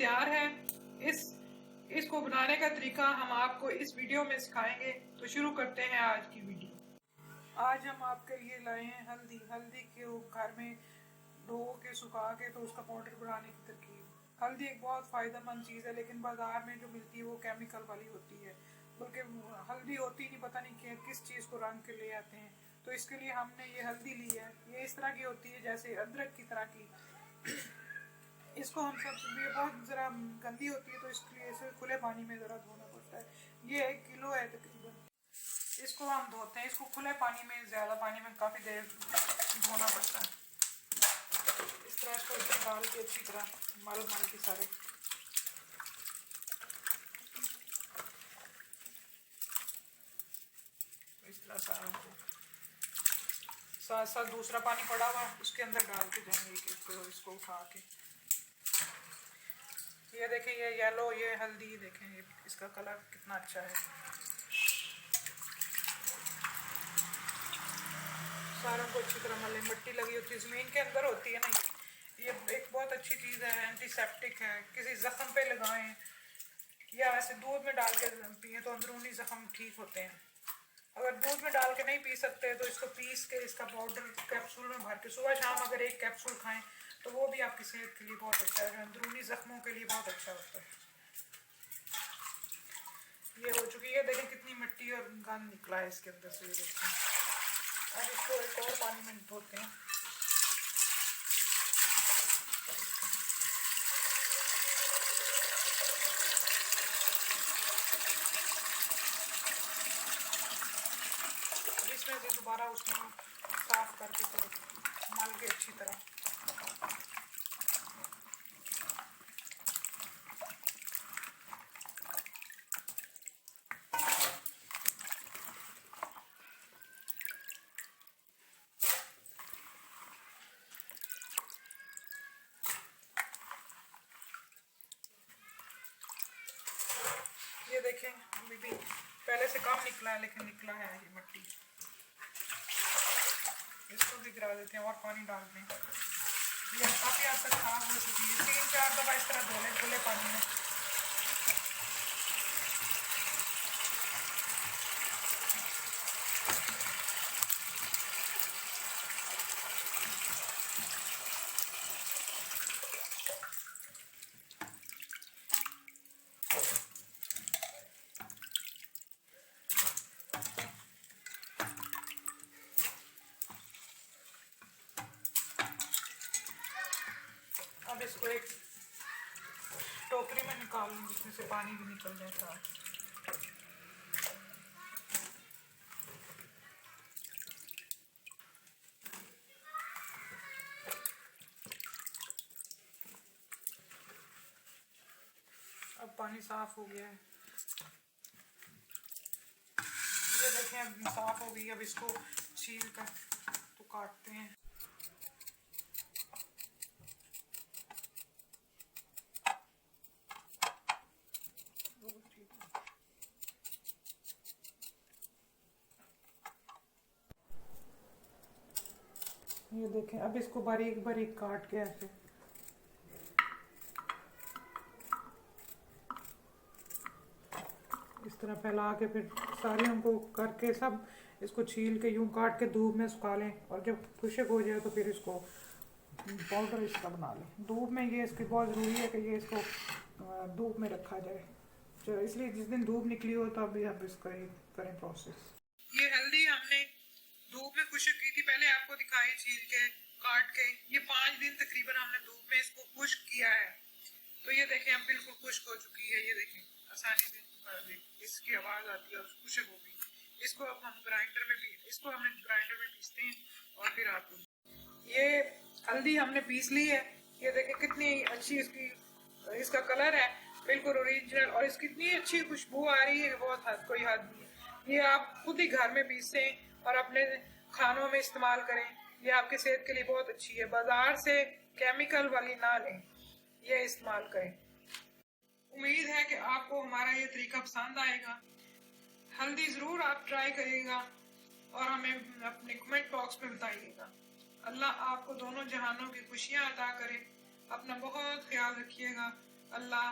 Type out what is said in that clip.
तैयार है। इसको बनाने का तरीका हम आपको इस वीडियो में सिखाएंगे। तो शुरू करते हैं आज की वीडियो। आज हम आपके लिए लाए हैं हल्दी के घर में धो के सुखा के तो उसका पाउडर बनाने की तरकीब। हल्दी एक बहुत फ़ायदेमंद चीज़ है, लेकिन बाज़ार में जो मिलती है वो केमिकल वाली होती है, बल्कि हल्दी होती नहीं, पता नहीं किस चीज़ को रंग के ले आते हैं। तो इसके लिए हमने ये हल्दी ली है। ये इस तरह की होती है जैसे अदरक की तरह की। इसको हम सब ये बहुत ज़रा गंदी होती है, तो इसलिए इसे खुले पानी में ज़रा धोना पड़ता है। ये 1 किलो है तकरीबन। इसको हम धोते हैं, इसको खुले पानी में, ज़्यादा पानी में काफ़ी देर धोना पड़ता है। इस तरह इसको इसमें डाल के अच्छी तरह मल के सारे इस तरह सारा को साथ साथ दूसरा पानी पड़ा हुआ उसके अंदर डाल के जाएंगे इसको उठा के। ये देखें, ये येलो, ये हल्दी देखें, ये इसका कलर कितना अच्छा है। सारों को अच्छी तरह मलें। मिट्टी लगी होती है, ज़मीन के अंदर होती है ना। ये एक बहुत अच्छी चीज़ है, एंटीसेप्टिक है। किसी ज़ख्म पे लगाएं या वैसे दूध में डाल के पिए तो अंदरूनी ज़ख्म ठीक होते हैं। अगर दूध में डाल के नहीं पी सकते तो इसको पीस के इसका पाउडर कैप्सूल में भर के सुबह शाम अगर 1 कैप्सूल खाएं तो वो भी आपकी सेहत के लिए बहुत अच्छा है, अंदरूनी ज़ख्मों के लिए बहुत अच्छा होता है। ये हो चुकी है, देखें कितनी मिट्टी और गंद निकला है इसके अंदर से। अब इसको एक और पानी में धोते हैं। इसमें से दोबारा उसमें साफ करके मल के अच्छी तरह ये देखें, अभी भी पहले से कम निकला है, लेकिन निकला है ये मिट्टी। इसको भी गिरा देते हैं और पानी डाल दें। ये काफ़ी हद तक खराब हो चुकी है। 3-4 दफ़ा इस तरह धो लें खुले पानी में। अब इसको एक टोकरी में निकाल लूँ जिसमें से पानी भी निकल जाए था। अब पानी साफ हो गया है। ये देखें अब साफ हो गई। अब इसको छील कर तो काटते हैं। ये देखें, अब इसको बारीक बारीक काट के ऐसे इस तरह फैला के फिर सारे उनको करके सब इसको छील के यूं काट के धूप में सुखा लें, और जब खुश्क हो जाए तो फिर इसको पाउडर इसका बना लें। धूप में ये इसकी बहुत ज़रूरी है कि ये इसको धूप में रखा जाए, तो इसलिए जिस दिन धूप निकली हो तब भी हम इसका करें प्रोसेस। ये हल्दी हमने धूप में खुश्क की थी, पहले आपको दिखाई छील के काट के। ये 5 दिन तकरीबन हमने धूप में इसको खुश्क किया है। तो ये देखें अब बिल्कुल खुश्क हो चुकी है। ये देखें आसानी से इसकी आवाज़ आती है और खुश्क हो गई। इसको अब हम ग्राइंडर में पीसते हैं और फिर आपको ये हल्दी हमने पीस ली है। ये देखें कितनी अच्छी इसका कलर है, बिल्कुल ओरिजिनल, और इसकी इतनी अच्छी खुशबू आ रही है, बहुत कोई हद नहीं है। ये आप खुद ही घर में पीसें और अपने खानों में इस्तेमाल करें। ये आपके सेहत के लिए बहुत अच्छी है। बाजार से केमिकल वाली ना लें, ये इस्तेमाल करें। उम्मीद है कि आपको हमारा ये तरीका पसंद आएगा। हल्दी ज़रूर आप ट्राई करिएगा और हमें अपने कमेंट बॉक्स में बताइएगा। अल्लाह आपको दोनों जहानों की खुशियाँ अता करे। अपना बहुत ख्याल रखिएगा। अल्लाह।